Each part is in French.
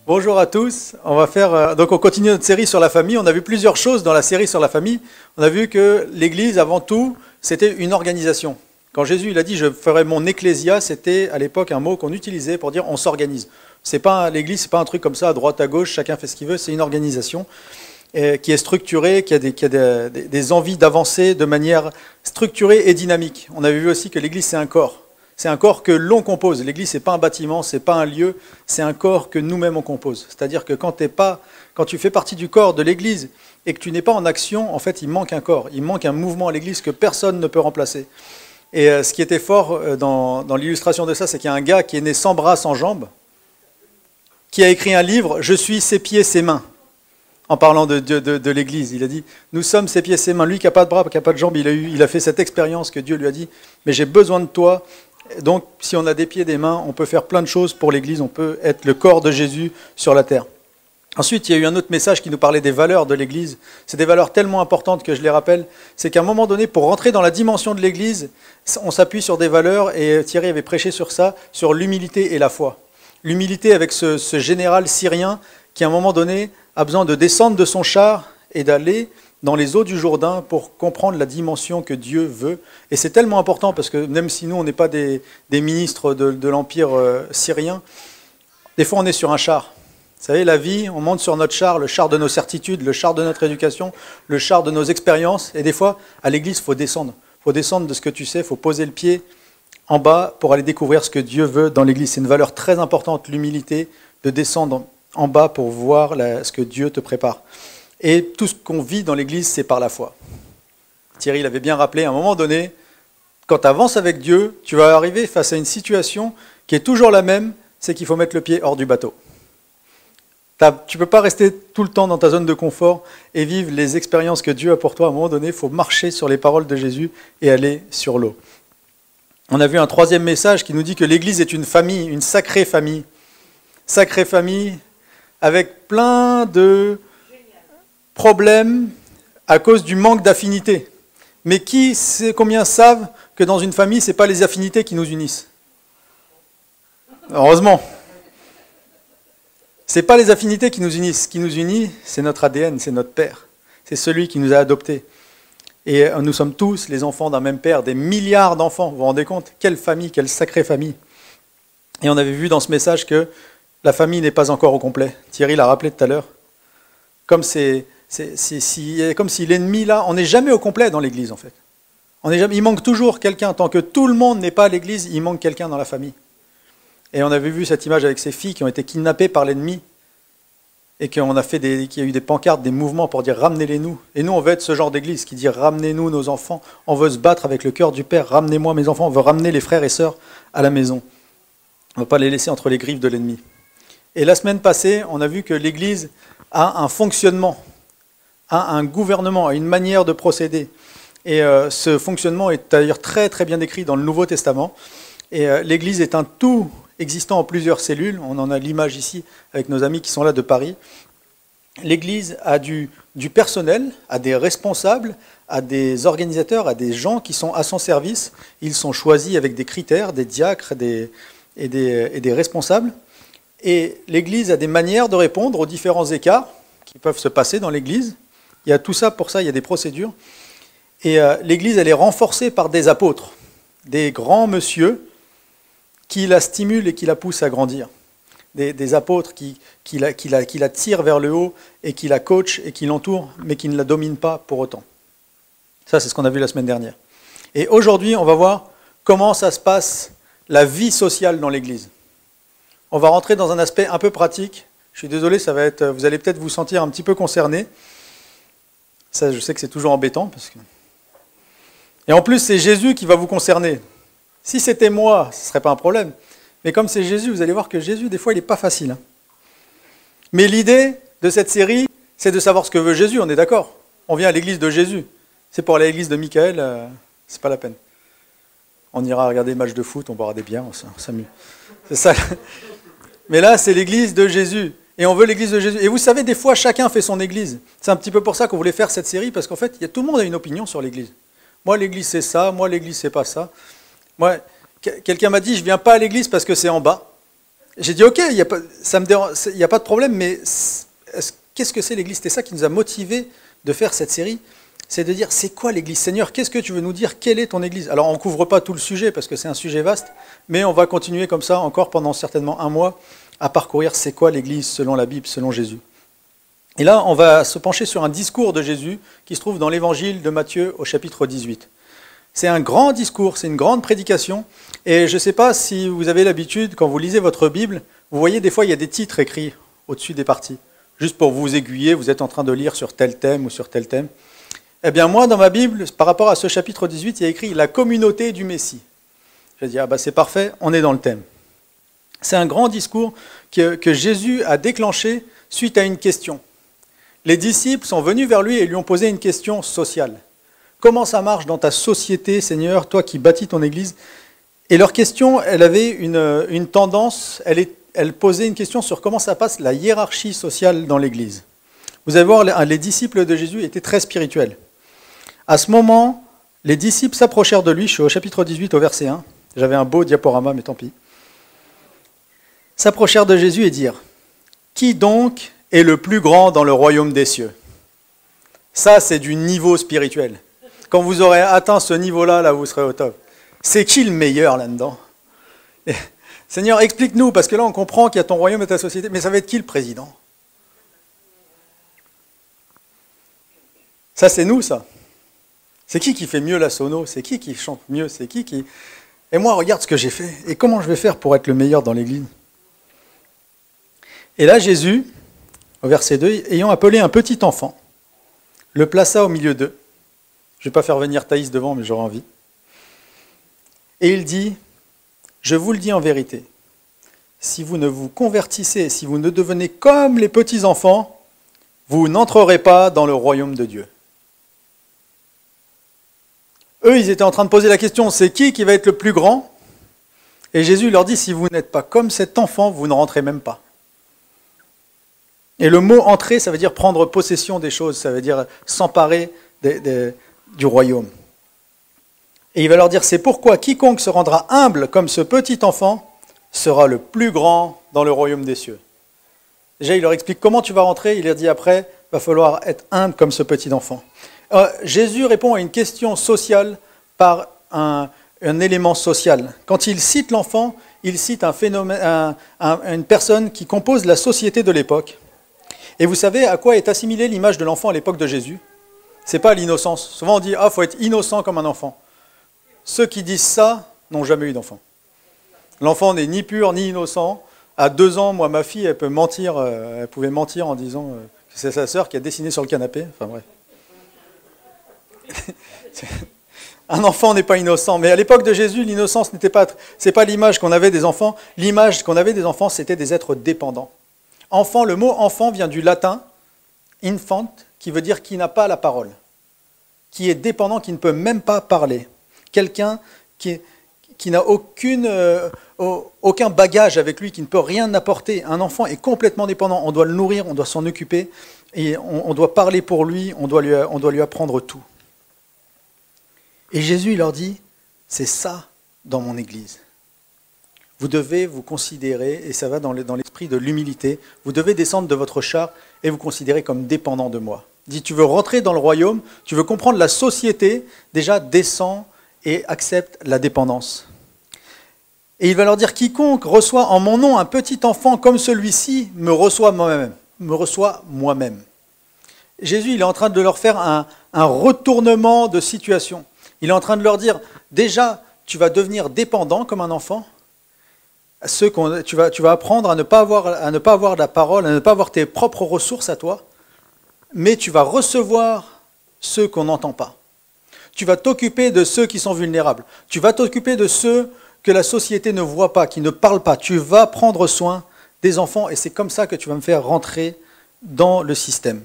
Bonjour à tous. Donc on continue notre série sur la famille. On a vu plusieurs choses dans la série sur la famille. On a vu que l'Église, avant tout, c'était une organisation. Quand Jésus il a dit « je ferai mon ecclésia », c'était à l'époque un mot qu'on utilisait pour dire « on s'organise ». L'Église, c'est pas un truc comme ça, à droite, à gauche, chacun fait ce qu'il veut. C'est une organisation qui est structurée, qui a des envies d'avancer de manière structurée et dynamique. On avait vu aussi que l'Église, c'est un corps. C'est un corps que l'on compose. L'Église, ce n'est pas un bâtiment, ce n'est pas un lieu, c'est un corps que nous-mêmes on compose. C'est-à-dire que quand tu fais partie du corps de l'Église et que tu n'es pas en action, en fait, il manque un corps, il manque un mouvement à l'Église que personne ne peut remplacer. Et ce qui était fort dans l'illustration de ça, c'est qu'il y a un gars qui est né sans bras, sans jambes, qui a écrit un livre « Je suis ses pieds, ses mains ». En parlant de l'Église, il a dit « Nous sommes ses pieds, ses mains ». Lui qui n'a pas de bras, qui n'a pas de jambes, il a fait cette expérience que Dieu lui a dit « Mais j'ai besoin de toi ». Donc, si on a des pieds, des mains, on peut faire plein de choses pour l'Église, on peut être le corps de Jésus sur la terre. Ensuite, il y a eu un autre message qui nous parlait des valeurs de l'Église. C'est des valeurs tellement importantes que je les rappelle. C'est qu'à un moment donné, pour rentrer dans la dimension de l'Église, on s'appuie sur des valeurs, et Thierry avait prêché sur ça, sur l'humilité et la foi. L'humilité avec ce général syrien qui, à un moment donné, a besoin de descendre de son char et d'aller dans les eaux du Jourdain pour comprendre la dimension que Dieu veut. Et c'est tellement important parce que même si nous, on n'est pas des ministres de l'Empire syrien, des fois on est sur un char. Vous savez, la vie, on monte sur notre char, le char de nos certitudes, le char de notre éducation, le char de nos expériences. Et des fois, à l'église, il faut descendre. Il faut descendre de ce que tu sais, il faut poser le pied en bas pour aller découvrir ce que Dieu veut dans l'église. C'est une valeur très importante, l'humilité, de descendre en bas pour voir ce que Dieu te prépare. Et tout ce qu'on vit dans l'Église, c'est par la foi. Thierry l'avait bien rappelé, à un moment donné, quand tu avances avec Dieu, tu vas arriver face à une situation qui est toujours la même, c'est qu'il faut mettre le pied hors du bateau. Tu ne peux pas rester tout le temps dans ta zone de confort et vivre les expériences que Dieu a pour toi. À un moment donné, il faut marcher sur les paroles de Jésus et aller sur l'eau. On a vu un troisième message qui nous dit que l'Église est une famille, une sacrée famille. Sacrée famille avec plein de problème à cause du manque d'affinité. Mais combien savent que dans une famille, ce n'est pas les affinités qui nous unissent? Heureusement. Ce n'est pas les affinités qui nous unissent. Ce qui nous unit, c'est notre ADN, c'est notre Père. C'est celui qui nous a adoptés. Et nous sommes tous les enfants d'un même Père, des milliards d'enfants. Vous vous rendez compte? Quelle famille, quelle sacrée famille. Et on avait vu dans ce message que la famille n'est pas encore au complet. Thierry l'a rappelé tout à l'heure. Comme si l'ennemi, là, on n'est jamais au complet dans l'Église, en fait. Il manque toujours quelqu'un. Tant que tout le monde n'est pas à l'Église, il manque quelqu'un dans la famille. Et on avait vu cette image avec ces filles qui ont été kidnappées par l'ennemi et qu'il y a eu des pancartes, des mouvements pour dire « ramenez-les nous ». Et nous, on veut être ce genre d'Église qui dit « ramenez-nous nos enfants ». On veut se battre avec le cœur du Père. « Ramenez-moi mes enfants ». On veut ramener les frères et sœurs à la maison. On ne veut pas les laisser entre les griffes de l'ennemi. Et la semaine passée, on a vu que l'Église a un fonctionnement, a un gouvernement, a une manière de procéder. Et ce fonctionnement est d'ailleurs très très bien décrit dans le Nouveau Testament. Et l'Église est un tout existant en plusieurs cellules. On en a l'image ici avec nos amis qui sont là de Paris. L'Église a du personnel, a des responsables, a des organisateurs, a des gens qui sont à son service. Ils sont choisis avec des critères, des diacres et des responsables. Et l'Église a des manières de répondre aux différents écarts qui peuvent se passer dans l'Église. Il y a tout ça, pour ça, il y a des procédures. Et l'Église, elle est renforcée par des apôtres, des grands messieurs qui la stimulent et qui la poussent à grandir. Des apôtres qui la tirent vers le haut et qui la coachent et qui l'entourent, mais qui ne la dominent pas pour autant. Ça, c'est ce qu'on a vu la semaine dernière. Et aujourd'hui, on va voir comment ça se passe, la vie sociale dans l'Église. On va rentrer dans un aspect un peu pratique. Je suis désolé, vous allez peut-être vous sentir un petit peu concerné. Ça, je sais que c'est toujours embêtant. Et en plus, c'est Jésus qui va vous concerner. Si c'était moi, ce ne serait pas un problème. Mais comme c'est Jésus, vous allez voir que Jésus, des fois, il n'est pas facile. Mais l'idée de cette série, c'est de savoir ce que veut Jésus, on est d'accord? On vient à l'église de Jésus. C'est pour aller à l'église de Michael, c'est pas la peine. On ira regarder des matchs de foot, on boira des bières, on s'amuse. C'est ça. Mais là, c'est l'église de Jésus. Et on veut l'église de Jésus. Et vous savez, des fois, chacun fait son église. C'est un petit peu pour ça qu'on voulait faire cette série, parce qu'en fait, tout le monde a une opinion sur l'église. Moi, l'église, c'est ça. Moi, l'église, c'est pas ça. Moi, quelqu'un m'a dit, je ne viens pas à l'église parce que c'est en bas. J'ai dit, ok, ça me dérange, il n'y a pas de problème, mais qu'est-ce que c'est l'Église? C'était ça qui nous a motivés de faire cette série. C'est de dire, c'est quoi l'Église? Seigneur, qu'est-ce que tu veux nous dire? Quelle est ton Église? Alors, on ne couvre pas tout le sujet, parce que c'est un sujet vaste, mais on va continuer comme ça, encore pendant certainement un mois, à parcourir c'est quoi l'Église selon la Bible, selon Jésus. Et là, on va se pencher sur un discours de Jésus qui se trouve dans l'Évangile de Matthieu au chapitre 18. C'est un grand discours, c'est une grande prédication, et je ne sais pas si vous avez l'habitude, quand vous lisez votre Bible, vous voyez des fois il y a des titres écrits au-dessus des parties, juste pour vous aiguiller, vous êtes en train de lire sur tel thème ou sur tel thème. Eh bien moi, dans ma Bible, par rapport à ce chapitre 18, il y a écrit « La communauté du Messie ». Je dis, c'est parfait, on est dans le thème. C'est un grand discours que Jésus a déclenché suite à une question. Les disciples sont venus vers lui et lui ont posé une question sociale. Comment ça marche dans ta société, Seigneur, toi qui bâtis ton Église? Et leur question, elle avait une tendance, elle posait une question sur comment ça passe la hiérarchie sociale dans l'Église. Vous allez voir, les disciples de Jésus étaient très spirituels. À ce moment, les disciples s'approchèrent de lui, je suis au chapitre 18 au verset 1, j'avais un beau diaporama, mais tant pis. S'approchèrent de Jésus et dirent, « Qui donc est le plus grand dans le royaume des cieux ?» Ça, c'est du niveau spirituel. Quand vous aurez atteint ce niveau-là, là, vous serez au top. C'est qui le meilleur là-dedans? Seigneur, explique-nous, parce que là, on comprend qu'il y a ton royaume et ta société, mais ça va être qui le président? Ça, c'est nous, ça. C'est qui fait mieux la sono? C'est qui chante mieux? C'est qui... Et moi, regarde ce que j'ai fait. Et comment je vais faire pour être le meilleur dans l'Église? Et là, Jésus, au verset 2, ayant appelé un petit enfant, le plaça au milieu d'eux. Je ne vais pas faire venir Thaïs devant, mais j'aurais envie. Et il dit, « Je vous le dis en vérité, si vous ne vous convertissez, si vous ne devenez comme les petits-enfants, vous n'entrerez pas dans le royaume de Dieu. » Eux, ils étaient en train de poser la question, c'est qui va être le plus grand? Et Jésus leur dit, si vous n'êtes pas comme cet enfant, vous ne rentrez même pas. Et le mot « entrer », ça veut dire prendre possession des choses, ça veut dire s'emparer du royaume. Et il va leur dire, c'est pourquoi quiconque se rendra humble comme ce petit enfant sera le plus grand dans le royaume des cieux. Déjà, il leur explique comment tu vas rentrer, il leur dit après, il va falloir être humble comme ce petit enfant. Jésus répond à une question sociale par un élément social. Quand il cite l'enfant, il cite un phénomène, une personne qui compose la société de l'époque. Et vous savez à quoi est assimilée l'image de l'enfant à l'époque de Jésus? C'est pas l'innocence. Souvent on dit « Ah, il faut être innocent comme un enfant ». Ceux qui disent ça n'ont jamais eu d'enfant. L'enfant n'est ni pur ni innocent. À 2 ans, moi, ma fille, elle pouvait mentir en disant que c'est sa sœur qui a dessiné sur le canapé. Enfin bref. Un enfant n'est pas innocent, mais à l'époque de Jésus, l'innocence n'était pas... C'est pas l'image qu'on avait des enfants. L'image qu'on avait des enfants, c'était des êtres dépendants. Enfant, le mot enfant vient du latin infant, qui veut dire qui n'a pas la parole, qui est dépendant, qui ne peut même pas parler. Quelqu'un qui n'a aucun bagage avec lui, qui ne peut rien apporter. Un enfant est complètement dépendant. On doit le nourrir, on doit s'en occuper, et on doit parler pour lui, on doit lui apprendre tout. Et Jésus il leur dit, c'est ça dans mon Église. Vous devez vous considérer, et ça va dans l'esprit de l'humilité, vous devez descendre de votre char et vous considérer comme dépendant de moi. Il dit, tu veux rentrer dans le royaume, tu veux comprendre la société, déjà descends et accepte la dépendance. Et il va leur dire, quiconque reçoit en mon nom un petit enfant comme celui-ci, me reçoit moi-même. Jésus, il est en train de leur faire un retournement de situation. Il est en train de leur dire, déjà, tu vas devenir dépendant comme un enfant. Tu vas apprendre à ne pas avoir la parole, à ne pas avoir tes propres ressources à toi, mais tu vas recevoir ceux qu'on n'entend pas. Tu vas t'occuper de ceux qui sont vulnérables. Tu vas t'occuper de ceux que la société ne voit pas, qui ne parlent pas. Tu vas prendre soin des enfants et c'est comme ça que tu vas me faire rentrer dans le système.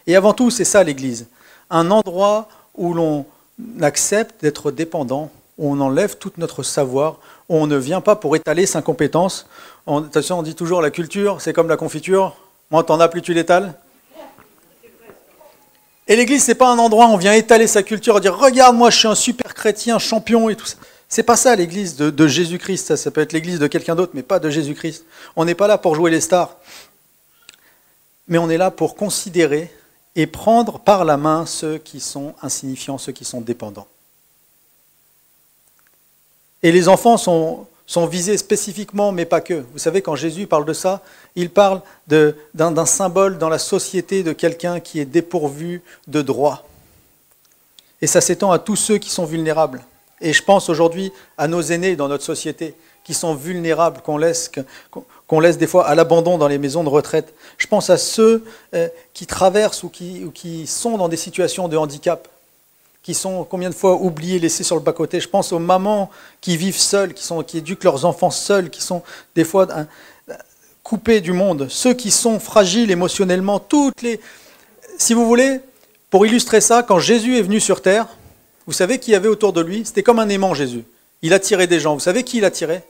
Et avant tout, c'est ça l'Église. Un endroit où l'on accepte d'être dépendant, où on enlève tout notre savoir, où on ne vient pas pour étaler sa compétence. Attention, on dit toujours la culture, c'est comme la confiture. Moi, t'en as plus, tu l'étales. Et l'Église, c'est pas un endroit où on vient étaler sa culture, dire « Regarde, moi, je suis un super chrétien, champion et tout ça ». C'est pas ça l'église de Jésus-Christ, ça peut être l'église de quelqu'un d'autre, mais pas de Jésus-Christ. On n'est pas là pour jouer les stars, mais on est là pour considérer et prendre par la main ceux qui sont insignifiants, ceux qui sont dépendants. Et les enfants sont visés spécifiquement, mais pas que. Vous savez, quand Jésus parle de ça, il parle d'un symbole dans la société de quelqu'un qui est dépourvu de droits. Et ça s'étend à tous ceux qui sont vulnérables. Et je pense aujourd'hui à nos aînés dans notre société, qui sont vulnérables, qu'on laisse des fois à l'abandon dans les maisons de retraite. Je pense à ceux qui traversent ou qui sont dans des situations de handicap, qui sont combien de fois oubliés, laissés sur le bas-côté. Je pense aux mamans qui vivent seules, qui éduquent leurs enfants seuls, qui sont des fois coupés du monde, ceux qui sont fragiles émotionnellement, Si vous voulez, pour illustrer ça, quand Jésus est venu sur terre, vous savez qui y avait autour de lui? C'était comme un aimant, Jésus. Il attirait des gens. Vous savez qui il attirait?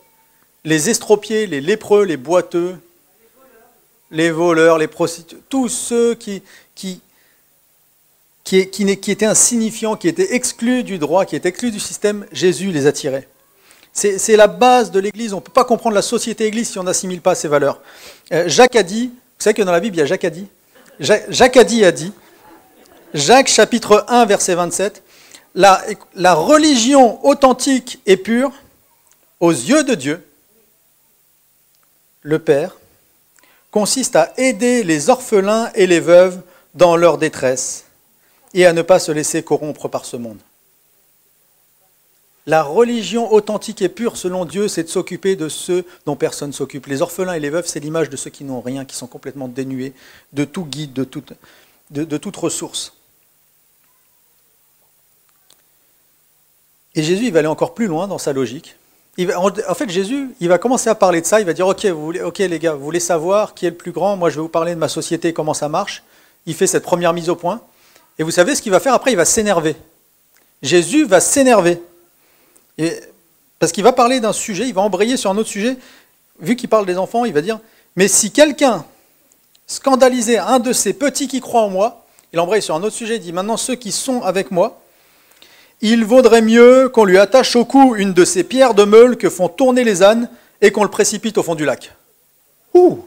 Les estropiés, les lépreux, les boiteux, les voleurs, les prostituées, tous ceux qui étaient insignifiants, qui étaient exclus du droit, qui étaient exclus du système, Jésus les attirait. C'est la base de l'Église. On ne peut pas comprendre la société Église si on n'assimile pas ces valeurs. Jacques a dit, vous savez que dans la Bible, il y a Jacques a dit. Jacques a dit, Jacques chapitre 1, verset 27, la religion authentique et pure, aux yeux de Dieu, le Père, consiste à aider les orphelins et les veuves dans leur détresse et à ne pas se laisser corrompre par ce monde. La religion authentique et pure selon Dieu, c'est de s'occuper de ceux dont personne ne s'occupe. Les orphelins et les veuves, c'est l'image de ceux qui n'ont rien, qui sont complètement dénués de tout guide, de toute ressource. Et Jésus, il va aller encore plus loin dans sa logique. En fait, Jésus, il va commencer à parler de ça. Il va dire, ok les gars, vous voulez savoir qui est le plus grand? Moi, je vais vous parler de ma société, comment ça marche. Il fait cette première mise au point. Et vous savez ce qu'il va faire après? Il va s'énerver. Jésus va s'énerver. Parce qu'il va parler d'un sujet, il va embrayer sur un autre sujet. Vu qu'il parle des enfants, il va dire, mais si quelqu'un scandalisait un de ces petits qui croient en moi, il embraye sur un autre sujet, il dit, maintenant ceux qui sont avec moi, il vaudrait mieux qu'on lui attache au cou une de ces pierres de meule que font tourner les ânes et qu'on le précipite au fond du lac. Ouh!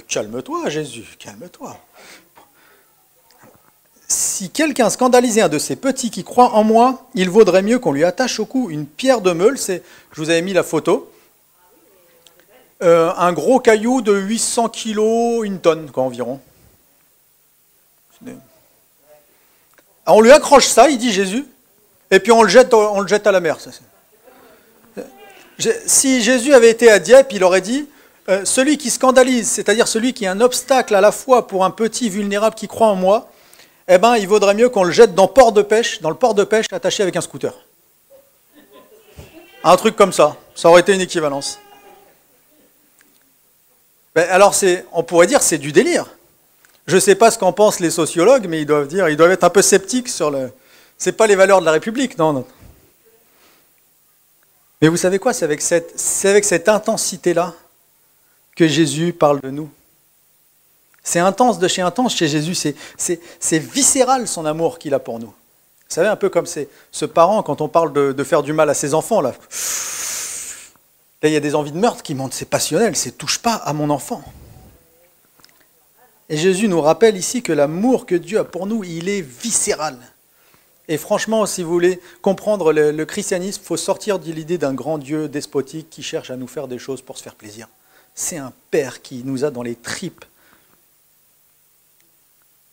Calme-toi, Jésus, calme-toi. Si quelqu'un scandalisait un de ces petits qui croient en moi, il vaudrait mieux qu'on lui attache au cou une pierre de meule, je vous avais mis la photo, un gros caillou de 800 kilos, une tonne quoi, environ. Alors on lui accroche ça, il dit Jésus, et puis on le jette à la mer. Si Jésus avait été à Dieppe, il aurait dit, celui qui scandalise, c'est-à-dire celui qui est un obstacle à la fois pour un petit vulnérable qui croit en moi, eh ben, il vaudrait mieux qu'on le jette dans le port de pêche attaché avec un scooter. Un truc comme ça aurait été une équivalence. Ben, alors on pourrait dire c'est du délire. Je ne sais pas ce qu'en pensent les sociologues, mais ils doivent être un peu sceptiques sur c'est pas les valeurs de la République, non. Mais vous savez quoi, c'est avec cette intensité-là que Jésus parle de nous. C'est intense de chez intense chez Jésus, c'est viscéral son amour qu'il a pour nous. Vous savez, un peu comme ce parent, quand on parle de faire du mal à ses enfants, là, il y a des envies de meurtre qui montent, c'est passionnel, c'est touche pas à mon enfant. Et Jésus nous rappelle ici que l'amour que Dieu a pour nous, il est viscéral. Et franchement, si vous voulez comprendre le christianisme, il faut sortir de l'idée d'un grand Dieu despotique qui cherche à nous faire des choses pour se faire plaisir. C'est un Père qui nous a dans les tripes.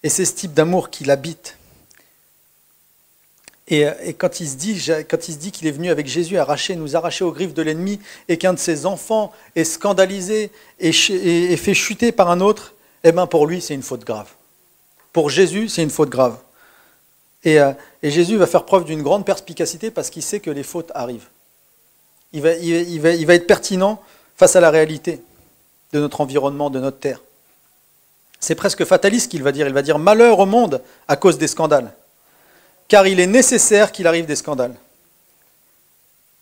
Et c'est ce type d'amour qui l'habite. Et quand il se dit qu'il est venu avec Jésus nous arracher aux griffes de l'ennemi, et qu'un de ses enfants est scandalisé et fait chuter par un autre, eh bien pour lui c'est une faute grave. Pour Jésus c'est une faute grave. Et Jésus va faire preuve d'une grande perspicacité parce qu'il sait que les fautes arrivent. Il va être pertinent face à la réalité de notre environnement, de notre terre. C'est presque fataliste qu'il va dire. Il va dire « Malheur au monde à cause des scandales, car il est nécessaire qu'il arrive des scandales. »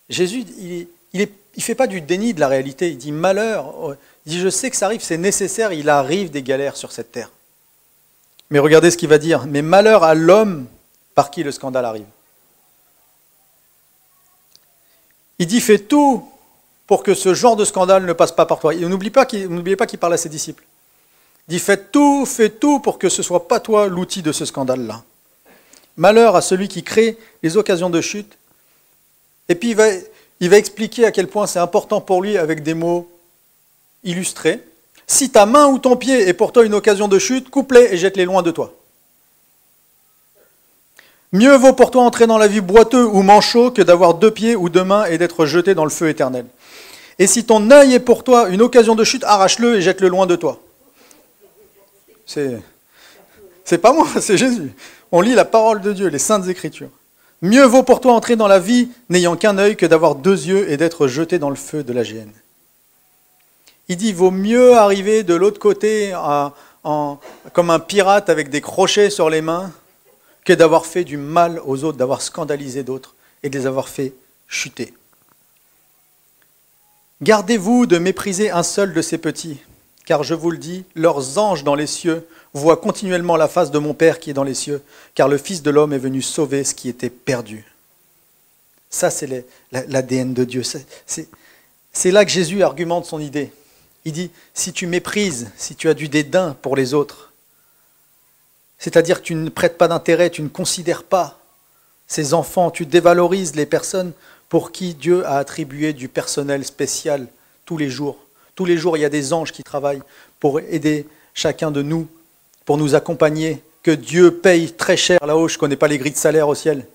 Jésus, il ne fait pas du déni de la réalité. Il dit « Malheur ». Il dit « Je sais que ça arrive, c'est nécessaire, il arrive des galères sur cette terre. » Mais regardez ce qu'il va dire « Mais malheur à l'homme par qui le scandale arrive. » Il dit, fais tout pour que ce genre de scandale ne passe pas par toi. N'oubliez pas qu'il parle à ses disciples. Il dit, fais tout pour que ce ne soit pas toi l'outil de ce scandale-là. Malheur à celui qui crée les occasions de chute. Et puis il va expliquer à quel point c'est important pour lui avec des mots illustrés. Si ta main ou ton pied est pour toi une occasion de chute, coupe-les et jette-les loin de toi. Mieux vaut pour toi entrer dans la vie boiteux ou manchot que d'avoir 2 pieds ou 2 mains et d'être jeté dans le feu éternel. Et si ton œil est pour toi une occasion de chute, arrache-le et jette-le loin de toi. C'est pas moi, c'est Jésus. On lit la parole de Dieu, les saintes écritures. Mieux vaut pour toi entrer dans la vie n'ayant qu'un œil que d'avoir 2 yeux et d'être jeté dans le feu de la géhenne. Il dit, vaut mieux arriver de l'autre côté comme un pirate avec des crochets sur les mains que d'avoir fait du mal aux autres, d'avoir scandalisé d'autres et de les avoir fait chuter. Gardez-vous de mépriser un seul de ces petits, car je vous le dis, leurs anges dans les cieux voient continuellement la face de mon Père qui est dans les cieux, car le Fils de l'homme est venu sauver ce qui était perdu. Ça, c'est l'ADN de Dieu. C'est là que Jésus argumente son idée. Il dit, si tu méprises, si tu as du dédain pour les autres, c'est-à-dire que tu ne prêtes pas d'intérêt, tu ne considères pas ces enfants, tu dévalorises les personnes pour qui Dieu a attribué du personnel spécial tous les jours. Tous les jours, il y a des anges qui travaillent pour aider chacun de nous, pour nous accompagner, que Dieu paye très cher là-haut. Je ne connais pas les grilles de salaire au ciel.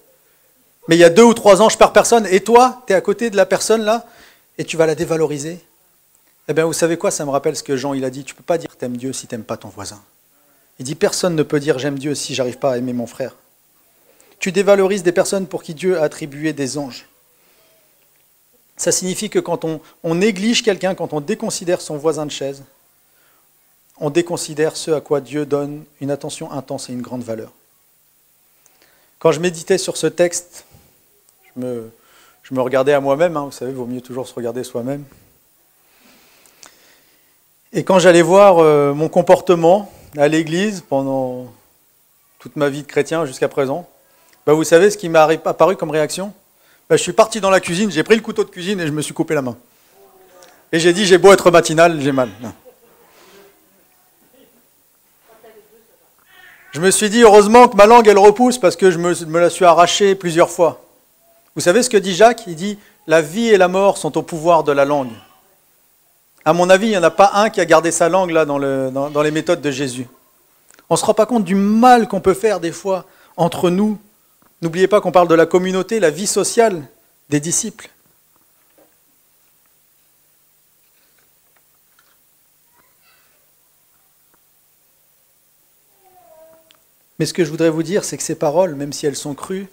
Mais il y a 2 ou 3 anges par personne, et toi, tu es à côté de la personne là, et tu vas la dévaloriser. Eh bien, vous savez quoi, ça me rappelle ce que Jean il a dit, tu ne peux pas dire t'aimes Dieu si tu n'aimes pas ton voisin. Il dit, personne ne peut dire j'aime Dieu si j'arrive pas à aimer mon frère. Tu dévalorises des personnes pour qui Dieu a attribué des anges. Ça signifie que quand on néglige quelqu'un, quand on déconsidère son voisin de chaise, on déconsidère ce à quoi Dieu donne une attention intense et une grande valeur. Quand je méditais sur ce texte, je me regardais à moi-même, vous savez, il vaut mieux toujours se regarder soi-même. Et quand j'allais voir mon comportement à l'église pendant toute ma vie de chrétien jusqu'à présent, vous savez ce qui m'est apparu comme réaction ? Je suis parti dans la cuisine, j'ai pris le couteau de cuisine et je me suis coupé la main. Et j'ai dit, j'ai beau être matinal, j'ai mal. Non. Je me suis dit, heureusement que ma langue, elle repousse parce que je me la suis arrachée plusieurs fois. Vous savez ce que dit Jacques ? Il dit, la vie et la mort sont au pouvoir de la langue. À mon avis, il n'y en a pas un qui a gardé sa langue là dans les méthodes de Jésus. On ne se rend pas compte du mal qu'on peut faire des fois entre nous. N'oubliez pas qu'on parle de la communauté, la vie sociale des disciples. Mais ce que je voudrais vous dire, c'est que ces paroles, même si elles sont crues,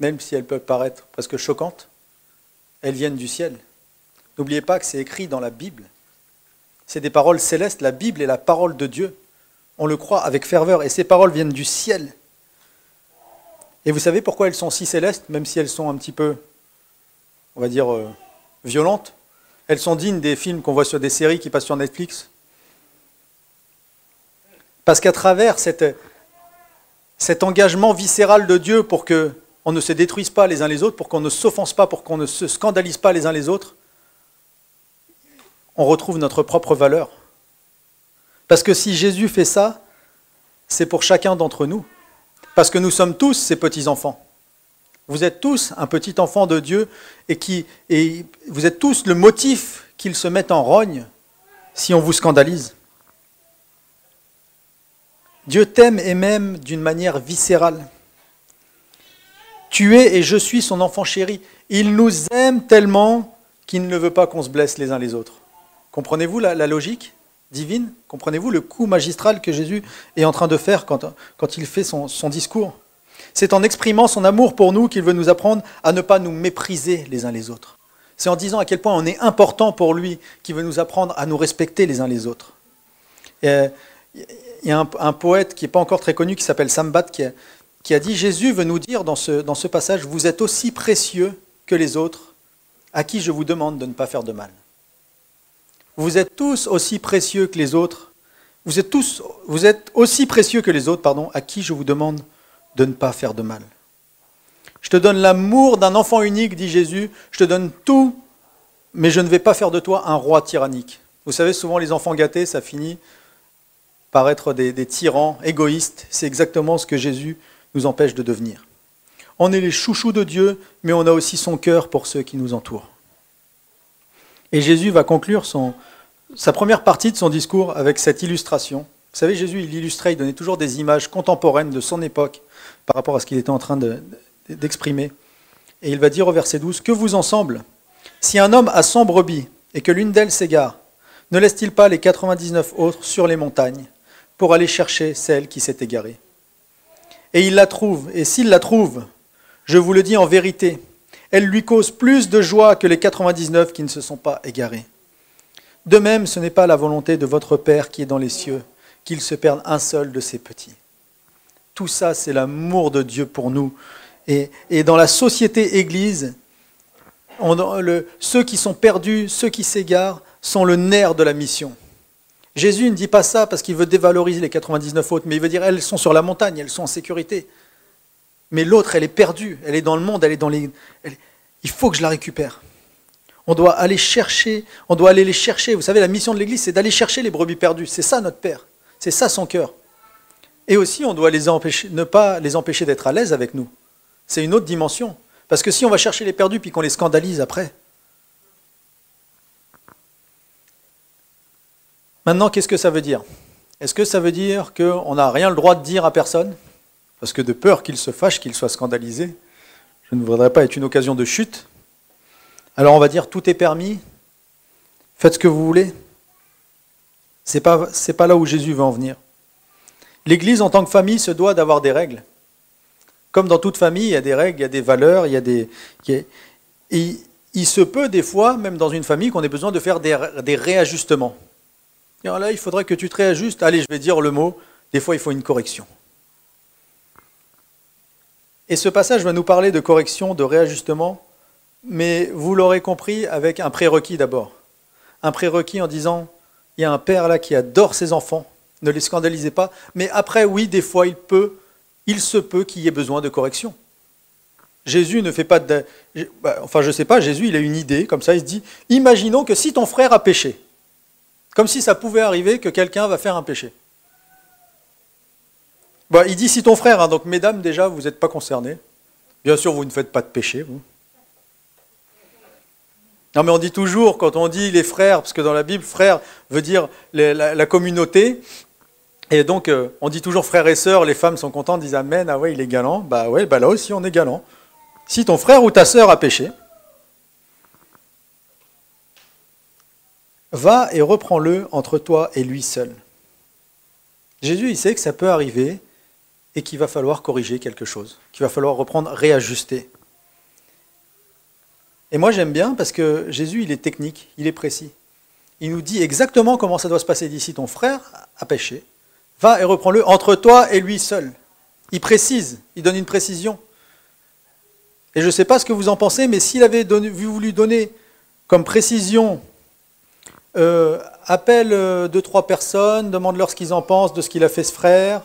même si elles peuvent paraître presque choquantes, elles viennent du ciel. N'oubliez pas que c'est écrit dans la Bible. C'est des paroles célestes, la Bible est la parole de Dieu. On le croit avec ferveur, et ces paroles viennent du ciel. Et vous savez pourquoi elles sont si célestes, même si elles sont un petit peu, on va dire, violentes ? Elles sont dignes des films qu'on voit sur des séries qui passent sur Netflix. Parce qu'à travers cet engagement viscéral de Dieu pour qu'on ne se détruise pas les uns les autres, pour qu'on ne s'offense pas, pour qu'on ne se scandalise pas les uns les autres, on retrouve notre propre valeur. Parce que si Jésus fait ça, c'est pour chacun d'entre nous. Parce que nous sommes tous ses petits-enfants. Vous êtes tous un petit enfant de Dieu et vous êtes tous le motif qu'il se mette en rogne si on vous scandalise. Dieu t'aime et m'aime d'une manière viscérale. Tu es et je suis son enfant chéri. Il nous aime tellement qu'il ne veut pas qu'on se blesse les uns les autres. Comprenez-vous la logique divine ? Comprenez-vous le coup magistral que Jésus est en train de faire quand il fait son discours ? C'est en exprimant son amour pour nous qu'il veut nous apprendre à ne pas nous mépriser les uns les autres. C'est en disant à quel point on est important pour lui qu'il veut nous apprendre à nous respecter les uns les autres. Et il y a un poète qui n'est pas encore très connu qui s'appelle Sambat qui a dit « Jésus veut nous dire dans ce passage, vous êtes aussi précieux que les autres, à qui je vous demande de ne pas faire de mal. » Vous êtes tous aussi précieux que les autres. Vous êtes aussi précieux que les autres, à qui je vous demande de ne pas faire de mal. Je te donne l'amour d'un enfant unique, dit Jésus. Je te donne tout, mais je ne vais pas faire de toi un roi tyrannique. Vous savez, souvent les enfants gâtés, ça finit par être des tyrans, égoïstes. C'est exactement ce que Jésus nous empêche de devenir. On est les chouchous de Dieu, mais on a aussi son cœur pour ceux qui nous entourent. Et Jésus va conclure sa première partie de son discours avec cette illustration. Vous savez, Jésus, il illustrait, il donnait toujours des images contemporaines de son époque par rapport à ce qu'il était en train d'exprimer. Et il va dire au verset 12, « Que vous en semble? Si un homme a 100 brebis et que l'une d'elles s'égare, ne laisse-t-il pas les 99 autres sur les montagnes pour aller chercher celle qui s'est égarée? Et il la trouve, et s'il la trouve, je vous le dis en vérité, elle lui cause plus de joie que les 99 qui ne se sont pas égarés. De même, ce n'est pas la volonté de votre Père qui est dans les cieux, qu'il se perde un seul de ses petits. » Tout ça, c'est l'amour de Dieu pour nous. Et dans la société Église, ceux qui sont perdus, ceux qui s'égarent, sont le nerf de la mission. Jésus ne dit pas ça parce qu'il veut dévaloriser les 99 autres, mais il veut dire elles sont sur la montagne, elles sont en sécurité. Mais l'autre, elle est perdue, elle est dans le monde, elle est dans les... Il faut que je la récupère. On doit aller chercher, on doit aller les chercher. Vous savez, la mission de l'Église, c'est d'aller chercher les brebis perdues. C'est ça notre Père, c'est ça son cœur. Et aussi, on doit ne pas les empêcher d'être à l'aise avec nous. C'est une autre dimension. Parce que si on va chercher les perdus puis qu'on les scandalise après. Maintenant, qu'est-ce que ça veut dire? Est-ce que ça veut dire qu'on n'a rien le droit de dire à personne? Parce que de peur qu'il se fâche, qu'il soit scandalisé, je ne voudrais pas être une occasion de chute. Alors on va dire tout est permis, faites ce que vous voulez. C'est pas là où Jésus veut en venir. L'Église en tant que famille se doit d'avoir des règles. Comme dans toute famille, il y a des règles, il y a des valeurs, et il se peut des fois, même dans une famille, qu'on ait besoin de faire des réajustements. Et alors là, il faudrait que tu te réajustes. Allez, je vais dire le mot. Des fois, il faut une correction. Et ce passage va nous parler de correction, de réajustement, mais vous l'aurez compris avec un prérequis d'abord. Un prérequis en disant, il y a un père là qui adore ses enfants, ne les scandalisez pas, mais après, oui, des fois, il se peut qu'il y ait besoin de correction. Jésus ne fait pas de... Enfin, je ne sais pas, Jésus, il a une idée, comme ça, il se dit, imaginons que si ton frère a péché, comme si ça pouvait arriver que quelqu'un va faire un péché. Bon, il dit si ton frère, hein, donc mesdames, déjà, vous n'êtes pas concernées. Bien sûr, vous ne faites pas de péché, vous. Non, mais on dit toujours, quand on dit les frères, parce que dans la Bible, frère veut dire la communauté, et donc on dit toujours frères et sœurs, les femmes sont contentes, disent amen, ah ouais, il est galant. Bah ouais, bah là aussi on est galant. Si ton frère ou ta sœur a péché, va et reprends-le entre toi et lui seul. Jésus, il sait que ça peut arriver et qu'il va falloir corriger quelque chose, qu'il va falloir reprendre, réajuster. Et moi j'aime bien parce que Jésus, il est technique, il est précis. Il nous dit exactement comment ça doit se passer. D'ici ton frère a péché, va et reprends-le entre toi et lui seul. Il précise, il donne une précision. Et je ne sais pas ce que vous en pensez, mais s'il avait voulu donner comme précision, appelle 2-3 personnes, demande-leur ce qu'ils en pensent de ce qu'il a fait ce frère,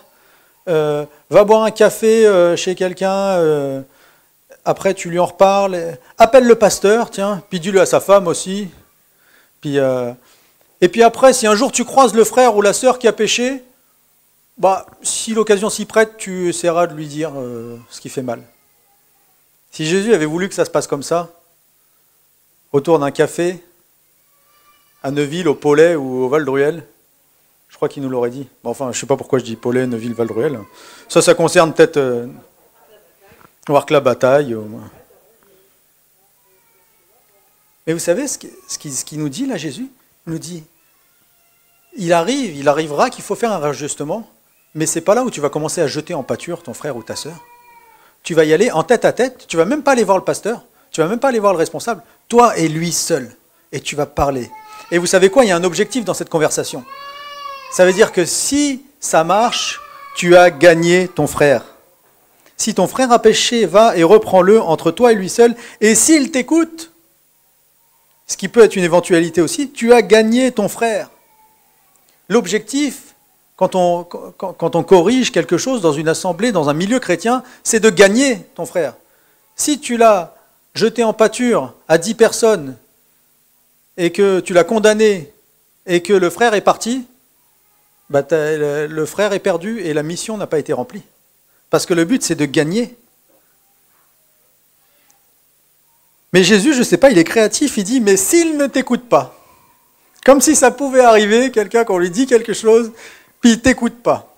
va boire un café chez quelqu'un, après tu lui en reparles, appelle le pasteur, tiens, puis dis-le à sa femme aussi. Et puis après, si un jour tu croises le frère ou la sœur qui a péché, bah, si l'occasion s'y prête, tu essaieras de lui dire ce qui fait mal. Si Jésus avait voulu que ça se passe comme ça, autour d'un café, à Neuville, au Paulet ou au Val-Druel, je crois qu'il nous l'aurait dit. Bon, enfin, je ne sais pas pourquoi je dis Paulet, Neuville, Val-Druel. Ça concerne peut-être Warcq-la-Bataille. Mais vous savez ce qu'il nous dit là, Jésus? Il nous dit, il arrivera qu'il faut faire un réajustement, mais ce n'est pas là où tu vas commencer à jeter en pâture ton frère ou ta sœur. Tu vas y aller en tête à tête, tu ne vas même pas aller voir le pasteur, tu ne vas même pas aller voir le responsable, toi et lui seul, et tu vas parler. Et vous savez quoi, il y a un objectif dans cette conversation. Ça veut dire que si ça marche, tu as gagné ton frère. Si ton frère a péché, va et reprends-le entre toi et lui seul, et s'il t'écoute, ce qui peut être une éventualité aussi, tu as gagné ton frère. L'objectif, quand on corrige quelque chose dans une assemblée, dans un milieu chrétien, c'est de gagner ton frère. Si tu l'as jeté en pâture à 10 personnes et que tu l'as condamné et que le frère est parti, bah le frère est perdu et la mission n'a pas été remplie. Parce que le but, c'est de gagner. Mais Jésus, je ne sais pas, il est créatif, il dit, mais s'il ne t'écoute pas, comme si ça pouvait arriver, quelqu'un qu'on lui dit quelque chose, puis il ne t'écoute pas.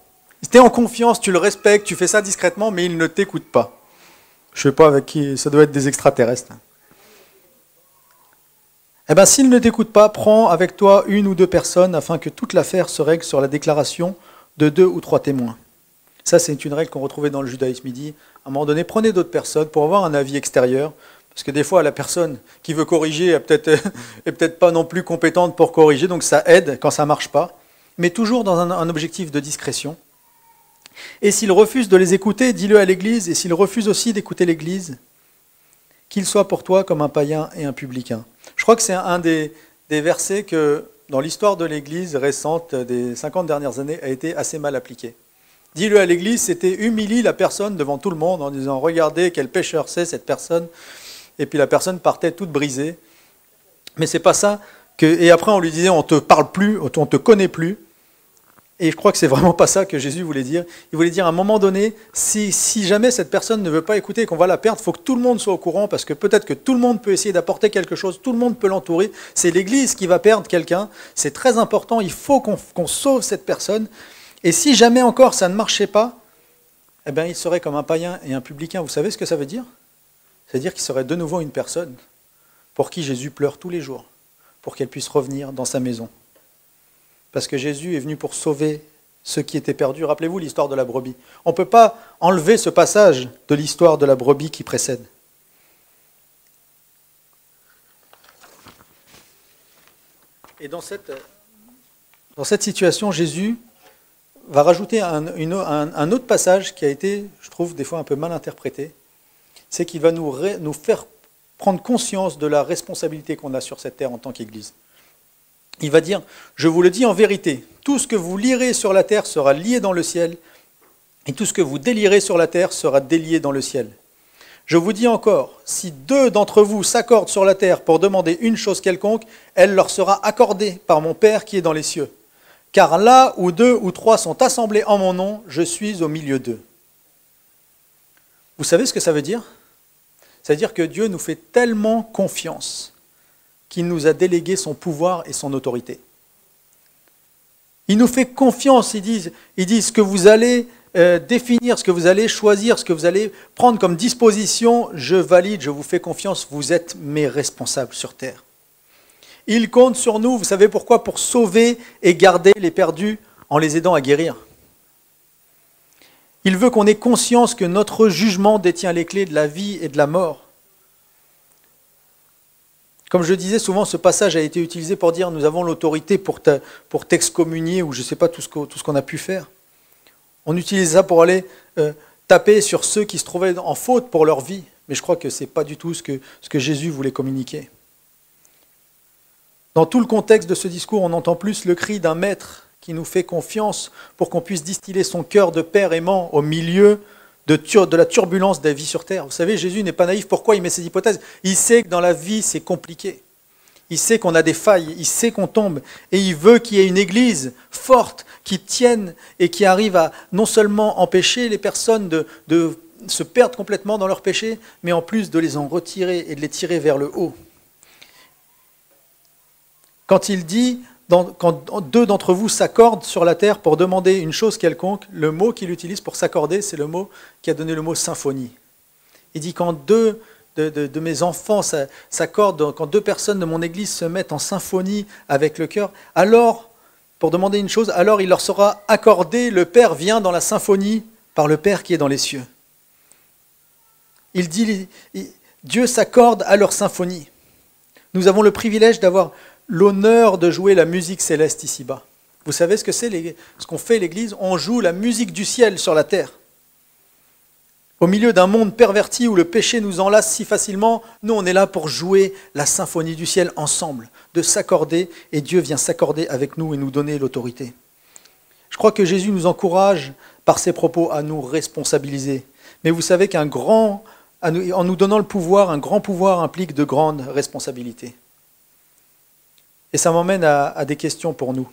Tu es en confiance, tu le respectes, tu fais ça discrètement, mais il ne t'écoute pas. Je ne sais pas avec qui, ça doit être des extraterrestres. Eh bien, s'il ne t'écoute pas, prends avec toi 1 ou 2 personnes afin que toute l'affaire se règle sur la déclaration de 2 ou 3 témoins. Ça, c'est une règle qu'on retrouvait dans le judaïsme. Il dit, à un moment donné, prenez d'autres personnes pour avoir un avis extérieur. Parce que des fois, la personne qui veut corriger est peut-être pas non plus compétente pour corriger, donc ça aide quand ça ne marche pas. Mais toujours dans un objectif de discrétion. Et s'il refuse de les écouter, dis-le à l'Église. Et s'il refuse aussi d'écouter l'Église, qu'il soit pour toi comme un païen et un publicain. Je crois que c'est un des versets que, dans l'histoire de l'Église récente des 50 dernières années, a été assez mal appliqué. Dis-le à l'Église, c'était humilie la personne devant tout le monde en disant « Regardez quel pécheur c'est cette personne ». Et puis la personne partait toute brisée. Mais c'est pas ça. Et après on lui disait « On ne te parle plus, on ne te connaît plus ». Et je crois que c'est vraiment pas ça que Jésus voulait dire. Il voulait dire à un moment donné, si jamais cette personne ne veut pas écouter et qu'on va la perdre, il faut que tout le monde soit au courant, parce que peut-être que tout le monde peut essayer d'apporter quelque chose, tout le monde peut l'entourer. C'est l'Église qui va perdre quelqu'un. C'est très important, il faut qu'on sauve cette personne. Et si jamais encore ça ne marchait pas, eh bien il serait comme un païen et un publicain. Vous savez ce que ça veut dire ? C'est-à-dire qu'il serait de nouveau une personne pour qui Jésus pleure tous les jours, pour qu'elle puisse revenir dans sa maison. Parce que Jésus est venu pour sauver ceux qui étaient perdus. Rappelez-vous l'histoire de la brebis. On ne peut pas enlever ce passage de l'histoire de la brebis qui précède. Et dans cette situation, Jésus va rajouter un autre passage qui a été, je trouve, des fois un peu mal interprété. C'est qu'il va nous faire prendre conscience de la responsabilité qu'on a sur cette terre en tant qu'Église. Il va dire, je vous le dis en vérité, tout ce que vous lirez sur la terre sera lié dans le ciel, et tout ce que vous délierez sur la terre sera délié dans le ciel. Je vous dis encore, si 2 d'entre vous s'accordent sur la terre pour demander une chose quelconque, elle leur sera accordée par mon Père qui est dans les cieux. Car là où 2 ou 3 sont assemblés en mon nom, je suis au milieu d'eux. Vous savez ce que ça veut dire ? Ça veut dire que Dieu nous fait tellement confiance qu'il nous a délégué son pouvoir et son autorité. Il nous fait confiance, il dit ce que vous allez définir, ce que vous allez choisir, ce que vous allez prendre comme disposition, je valide, je vous fais confiance, vous êtes mes responsables sur terre. Il compte sur nous, vous savez pourquoi ? Pour sauver et garder les perdus en les aidant à guérir. Il veut qu'on ait conscience que notre jugement détient les clés de la vie et de la mort. Comme je disais, souvent ce passage a été utilisé pour dire nous avons l'autorité pour t'excommunier ou je ne sais pas tout ce qu'on a pu faire. On utilise ça pour aller taper sur ceux qui se trouvaient en faute pour leur vie. Mais je crois que ce n'est pas du tout ce que Jésus voulait communiquer. Dans tout le contexte de ce discours, on entend plus le cri d'un maître qui nous fait confiance pour qu'on puisse distiller son cœur de père aimant au milieu de la turbulence des vies sur terre. Vous savez, Jésus n'est pas naïf. Pourquoi il met ces hypothèses ? Il sait que dans la vie, c'est compliqué. Il sait qu'on a des failles, il sait qu'on tombe. Et il veut qu'il y ait une église forte qui tienne et qui arrive à non seulement empêcher les personnes de se perdre complètement dans leur péché, mais en plus de les en retirer et de les tirer vers le haut. Quand il dit, quand 2 d'entre vous s'accordent sur la terre pour demander une chose quelconque, le mot qu'il utilise pour s'accorder, c'est le mot qui a donné le mot symphonie. Il dit quand 2 de mes enfants s'accordent, quand 2 personnes de mon église se mettent en symphonie avec le cœur, alors, pour demander une chose, alors il leur sera accordé, le Père vient dans la symphonie par le Père qui est dans les cieux. Il dit, Dieu s'accorde à leur symphonie. Nous avons le privilège d'avoir l'honneur de jouer la musique céleste ici-bas. Vous savez ce que c'est, ce qu'on fait l'Église ? On joue la musique du ciel sur la terre. Au milieu d'un monde perverti où le péché nous enlace si facilement, nous on est là pour jouer la symphonie du ciel ensemble, de s'accorder, et Dieu vient s'accorder avec nous et nous donner l'autorité. Je crois que Jésus nous encourage par ses propos à nous responsabiliser. Mais vous savez qu'un grand en nous donnant le pouvoir, un grand pouvoir implique de grandes responsabilités. Et ça m'emmène à des questions pour nous.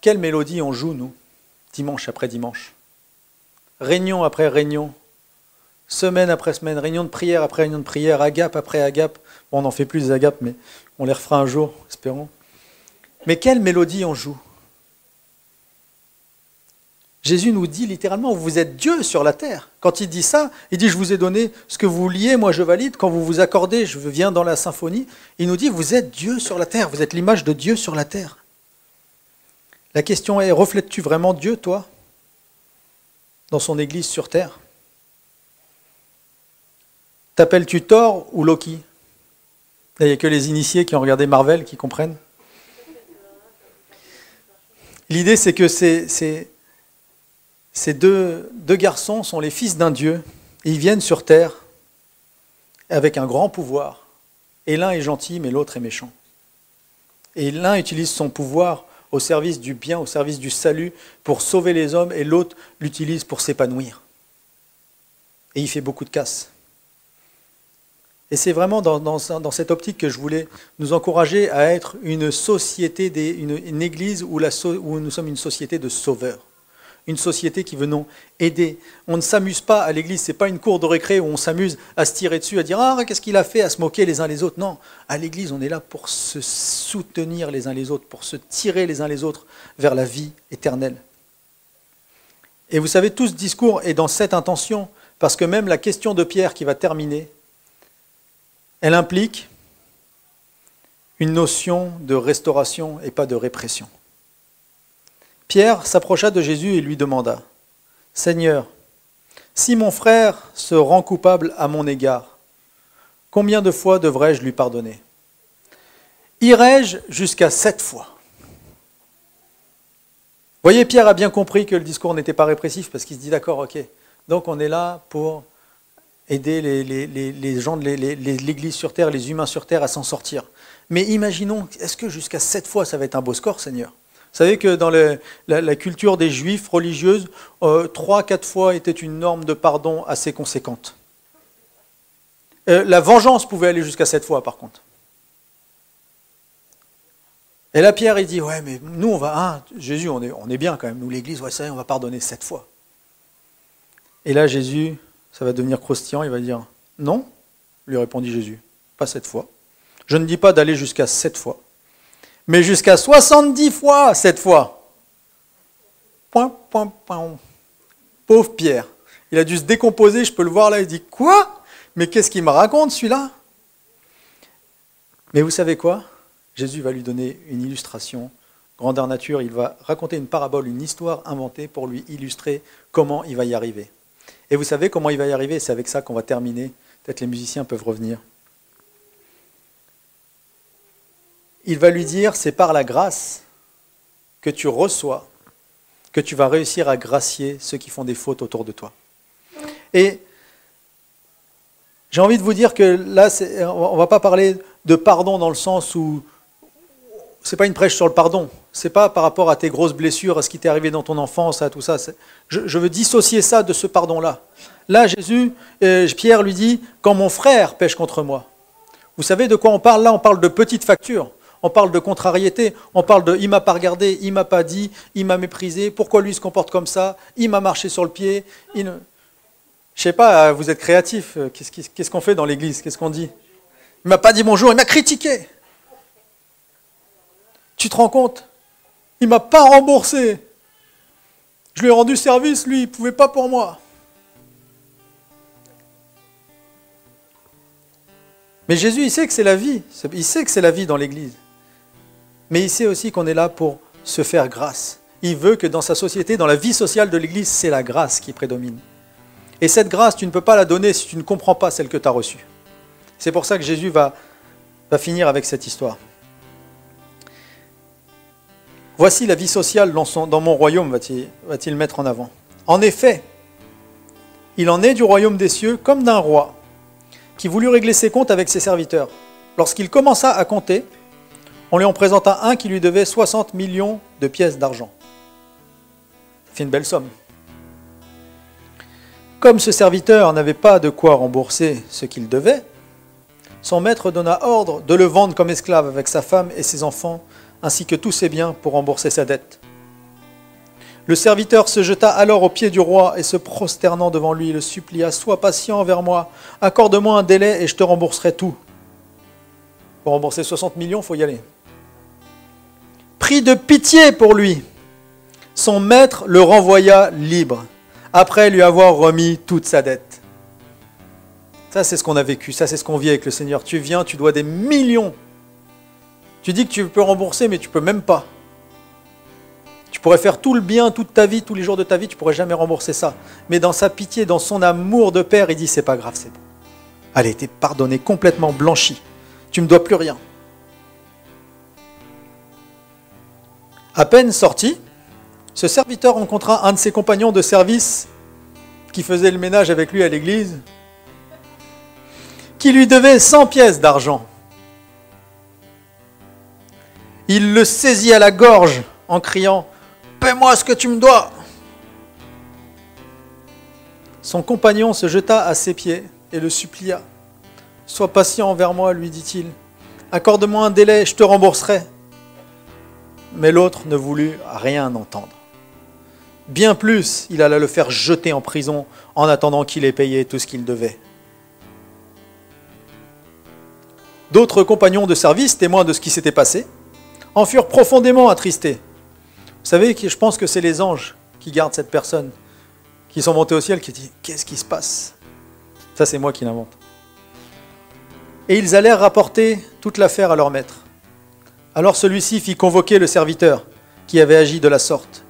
Quelle mélodie on joue, nous, dimanche après dimanche? Réunion après réunion, semaine après semaine, réunion de prière après réunion de prière, agape après agape. Bon, on n'en fait plus des agapes, mais on les refera un jour, espérons. Mais quelle mélodie on joue? Jésus nous dit littéralement, vous êtes Dieu sur la terre. Quand il dit ça, il dit, je vous ai donné ce que vous vouliez, moi je valide. Quand vous vous accordez, je viens dans la symphonie. Il nous dit, vous êtes Dieu sur la terre, vous êtes l'image de Dieu sur la terre. La question est, reflètes-tu vraiment Dieu, toi, dans son Église sur terre? T'appelles-tu Thor ou Loki? Il n'y a que les initiés qui ont regardé Marvel qui comprennent. L'idée, c'est que ces deux garçons sont les fils d'un Dieu, et ils viennent sur terre avec un grand pouvoir. Et l'un est gentil, mais l'autre est méchant. Et l'un utilise son pouvoir au service du bien, au service du salut, pour sauver les hommes, et l'autre l'utilise pour s'épanouir. Et il fait beaucoup de casse. Et c'est vraiment dans cette optique que je voulais nous encourager à être une société, une église où nous sommes une société de sauveurs. Une société qui venons aider. On ne s'amuse pas à l'église, ce n'est pas une cour de récré où on s'amuse à se tirer dessus, à dire « Ah, qu'est-ce qu'il a fait ?» à se moquer les uns les autres. Non, à l'église, on est là pour se soutenir les uns les autres, pour se tirer les uns les autres vers la vie éternelle. Et vous savez, tout ce discours est dans cette intention, parce que même la question de Pierre qui va terminer, elle implique une notion de restauration et pas de répression. Pierre s'approcha de Jésus et lui demanda, « Seigneur, si mon frère se rend coupable à mon égard, combien de fois devrais-je lui pardonner? Irai-je jusqu'à 7 fois ?» Vous voyez, Pierre a bien compris que le discours n'était pas répressif parce qu'il se dit, d'accord, ok, donc on est là pour aider les gens de l'Église sur terre, les humains sur terre à s'en sortir. Mais imaginons, est-ce que jusqu'à 7 fois ça va être un beau score, Seigneur? Vous savez que dans la culture des Juifs religieuses, 3-4 fois était une norme de pardon assez conséquente. La vengeance pouvait aller jusqu'à 7 fois, par contre. Et là, Pierre, il dit, ouais, mais nous, on va, Jésus, on est bien quand même, nous, l'Église, ouais, ça, on va pardonner 7 fois. Et là, Jésus, ça va devenir croustillant, il va dire, non, lui répondit Jésus, pas 7 fois. Je ne dis pas d'aller jusqu'à 7 fois. Mais jusqu'à 70 fois, 7 fois. Pauvre Pierre. Il a dû se décomposer, je peux le voir là, il dit, quoi? Mais qu'est-ce qu'il me raconte celui-là? Mais vous savez quoi? Jésus va lui donner une illustration, grandeur nature, il va raconter une parabole, une histoire inventée pour lui illustrer comment il va y arriver. Et vous savez comment il va y arriver? C'est avec ça qu'on va terminer. Peut-être les musiciens peuvent revenir. Il va lui dire, c'est par la grâce que tu reçois que tu vas réussir à gracier ceux qui font des fautes autour de toi. Et j'ai envie de vous dire que là, on ne va pas parler de pardon dans le sens où c'est pas une prêche sur le pardon. C'est pas par rapport à tes grosses blessures, à ce qui t'est arrivé dans ton enfance, à tout ça. Je veux dissocier ça de ce pardon-là. Là, Pierre lui dit, quand mon frère pêche contre moi. Vous savez de quoi on parle là? On parle de petites factures. On parle de contrariété, on parle de « il m'a pas regardé, il m'a pas dit, il m'a méprisé, pourquoi lui se comporte comme ça, il m'a marché sur le pied. » Je sais pas, vous êtes créatifs, qu'est-ce qu'on fait dans l'église? Qu'est-ce qu'on dit? Il m'a pas dit bonjour, il m'a critiqué. Tu te rends compte? Il m'a pas remboursé. Je lui ai rendu service, lui, il pouvait pas pour moi. Mais Jésus, il sait que c'est la vie. Il sait que c'est la vie dans l'église. Mais il sait aussi qu'on est là pour se faire grâce. Il veut que dans sa société, dans la vie sociale de l'église, c'est la grâce qui prédomine. Et cette grâce, tu ne peux pas la donner si tu ne comprends pas celle que tu as reçue. C'est pour ça que Jésus va finir avec cette histoire. Voici la vie sociale dans mon royaume, va-t-il mettre en avant. En effet, il en est du royaume des cieux comme d'un roi qui voulut régler ses comptes avec ses serviteurs. Lorsqu'il commença à compter, on lui en présenta un qui lui devait 60 millions de pièces d'argent. Ça fait une belle somme. Comme ce serviteur n'avait pas de quoi rembourser ce qu'il devait, son maître donna ordre de le vendre comme esclave avec sa femme et ses enfants, ainsi que tous ses biens pour rembourser sa dette. Le serviteur se jeta alors aux pieds du roi et se prosternant devant lui, le supplia, « Sois patient envers moi, accorde-moi un délai et je te rembourserai tout. » Pour rembourser 60 millions, il faut y aller. Pris de pitié pour lui, son maître le renvoya libre, après lui avoir remis toute sa dette. Ça, c'est ce qu'on a vécu, ça, c'est ce qu'on vit avec le Seigneur. Tu viens, tu dois des millions. Tu dis que tu peux rembourser, mais tu ne peux même pas. Tu pourrais faire tout le bien, toute ta vie, tous les jours de ta vie, tu ne pourrais jamais rembourser ça. Mais dans sa pitié, dans son amour de père, il dit, c'est pas grave, c'est bon. Allez, t'es pardonné, complètement blanchi. Tu ne me dois plus rien. À peine sorti, ce serviteur rencontra un de ses compagnons de service qui faisait le ménage avec lui à l'église, qui lui devait 100 pièces d'argent. Il le saisit à la gorge en criant « Paie-moi ce que tu me dois !» Son compagnon se jeta à ses pieds et le supplia. « Sois patient envers moi, lui dit-il. Accorde-moi un délai, je te rembourserai. » Mais l'autre ne voulut rien entendre. Bien plus, il alla le faire jeter en prison en attendant qu'il ait payé tout ce qu'il devait. D'autres compagnons de service, témoins de ce qui s'était passé, en furent profondément attristés. Vous savez, je pense que c'est les anges qui gardent cette personne, qui sont montés au ciel, qui disent « Qu'est-ce qui se passe ?» Ça, c'est moi qui l'invente. Et ils allèrent rapporter toute l'affaire à leur maître. Alors celui-ci fit convoquer le serviteur qui avait agi de la sorte.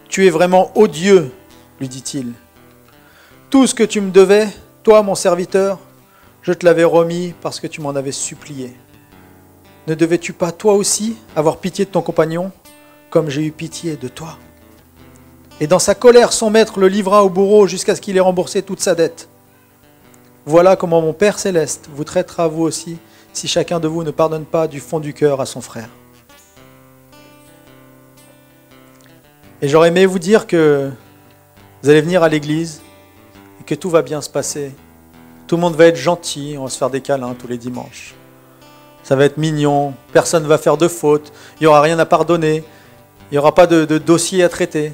« Tu es vraiment odieux, lui dit-il. Tout ce que tu me devais, toi mon serviteur, je te l'avais remis parce que tu m'en avais supplié. Ne devais-tu pas toi aussi avoir pitié de ton compagnon, comme j'ai eu pitié de toi ?» Et dans sa colère, son maître le livra au bourreau jusqu'à ce qu'il ait remboursé toute sa dette. Voilà comment mon Père céleste vous traitera vous aussi, si chacun de vous ne pardonne pas du fond du cœur à son frère. Et j'aurais aimé vous dire que vous allez venir à l'église et que tout va bien se passer. Tout le monde va être gentil, on va se faire des câlins tous les dimanches. Ça va être mignon, personne ne va faire de faute, il n'y aura rien à pardonner, il n'y aura pas de dossier à traiter.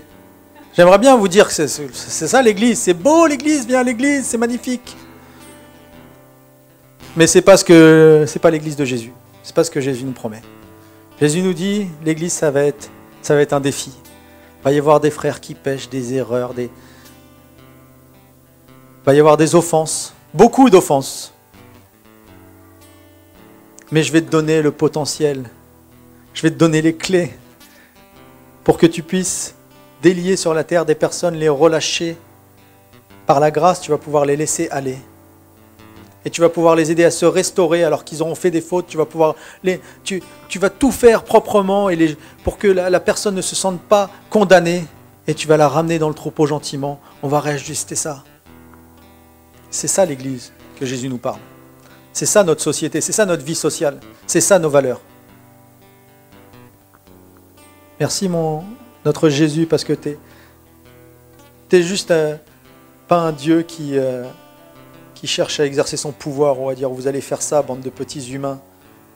J'aimerais bien vous dire que c'est ça l'église, c'est beau l'église, viens à l'église, c'est magnifique. Mais c'est pas l'église de Jésus, c'est pas ce que Jésus nous promet. Jésus nous dit, l'église ça va être un défi. Il va y avoir des frères qui pêchent, des erreurs, il va y avoir des offenses, beaucoup d'offenses. Mais je vais te donner le potentiel, je vais te donner les clés pour que tu puisses délier sur la terre des personnes, les relâcher. Par la grâce, tu vas pouvoir les laisser aller. Et tu vas pouvoir les aider à se restaurer alors qu'ils auront fait des fautes. Tu vas tout faire proprement pour que la personne ne se sente pas condamnée. Et tu vas la ramener dans le troupeau gentiment. On va réajuster ça. C'est ça l'église que Jésus nous parle. C'est ça notre société, c'est ça notre vie sociale. C'est ça nos valeurs. Merci notre Jésus parce que t'es juste pas un Dieu qui cherche à exercer son pouvoir, on va dire, vous allez faire ça, bande de petits humains,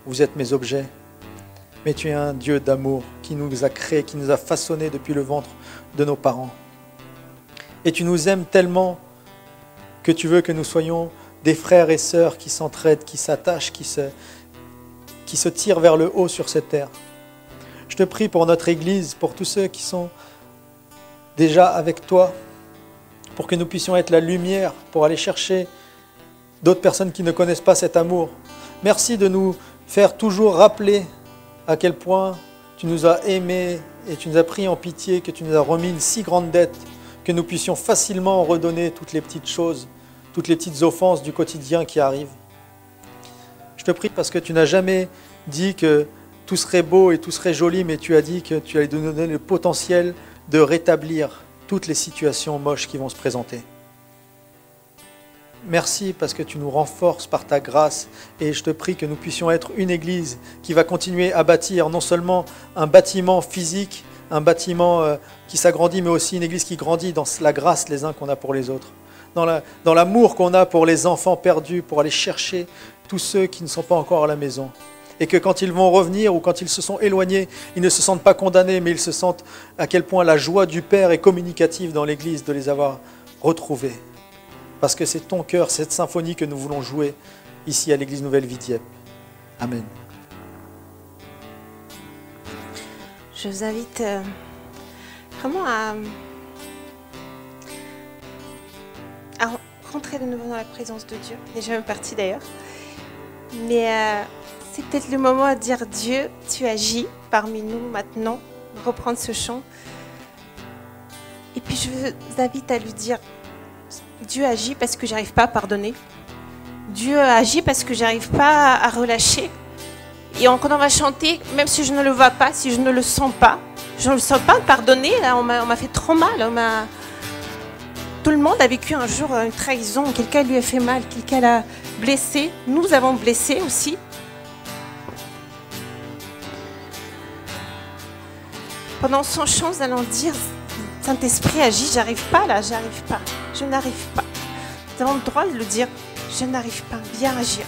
vous êtes mes objets. Mais tu es un Dieu d'amour qui nous a créés, qui nous a façonnés depuis le ventre de nos parents. Et tu nous aimes tellement que tu veux que nous soyons des frères et sœurs qui s'entraident, qui s'attachent, qui se tirent vers le haut sur cette terre. Je te prie pour notre Église, pour tous ceux qui sont déjà avec toi, pour que nous puissions être la lumière, pour aller chercher d'autres personnes qui ne connaissent pas cet amour. Merci de nous faire toujours rappeler à quel point tu nous as aimés et tu nous as pris en pitié, que tu nous as remis une si grande dette, que nous puissions facilement redonner toutes les petites choses, toutes les petites offenses du quotidien qui arrivent. Je te prie parce que tu n'as jamais dit que tout serait beau et tout serait joli, mais tu as dit que tu allais nous donner le potentiel de rétablir toutes les situations moches qui vont se présenter. Merci parce que tu nous renforces par ta grâce et je te prie que nous puissions être une église qui va continuer à bâtir non seulement un bâtiment physique, un bâtiment qui s'agrandit, mais aussi une église qui grandit dans la grâce les uns qu'on a pour les autres, dans l'amour qu'on a pour les enfants perdus, pour aller chercher tous ceux qui ne sont pas encore à la maison. Et que quand ils vont revenir ou quand ils se sont éloignés, ils ne se sentent pas condamnés, mais ils se sentent à quel point la joie du Père est communicative dans l'Église de les avoir retrouvés. Parce que c'est ton cœur, cette symphonie que nous voulons jouer ici à l'Église Nouvelle Vie Dieppe. Amen. Je vous invite vraiment à rentrer de nouveau dans la présence de Dieu. On est jamais parti d'ailleurs. Mais c'est peut-être le moment à dire Dieu, tu agis parmi nous maintenant, reprendre ce chant. Et puis je vous invite à lui dire Dieu agit parce que j'arrive pas à pardonner. Dieu agit parce que j'arrive pas à relâcher. Et quand on va chanter, même si je ne le vois pas, si je ne le sens pas, je ne le sens pas pardonner. Là, on m'a fait trop mal. Tout le monde a vécu un jour une trahison. Quelqu'un lui a fait mal, quelqu'un l'a blessé. Nous avons blessé aussi. Pendant son chant, nous allons dire Saint-Esprit agit, j'arrive pas là, j'arrive pas. Je n'arrive pas. Nous avons le droit de le dire, je n'arrive pas, viens agir.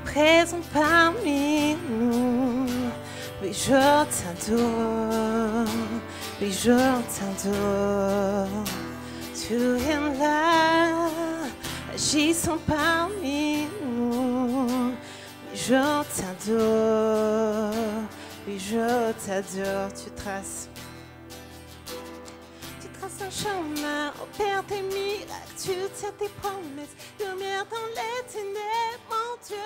Présent parmi nous, oui je t'adore, oui je t'adore. Tu es là, agissant parmi nous, oui je t'adore, oui je t'adore. Tu traces un chemin, opère tes miracles, tu tiens tes promesses, lumière dans les ténèbres, mon Dieu.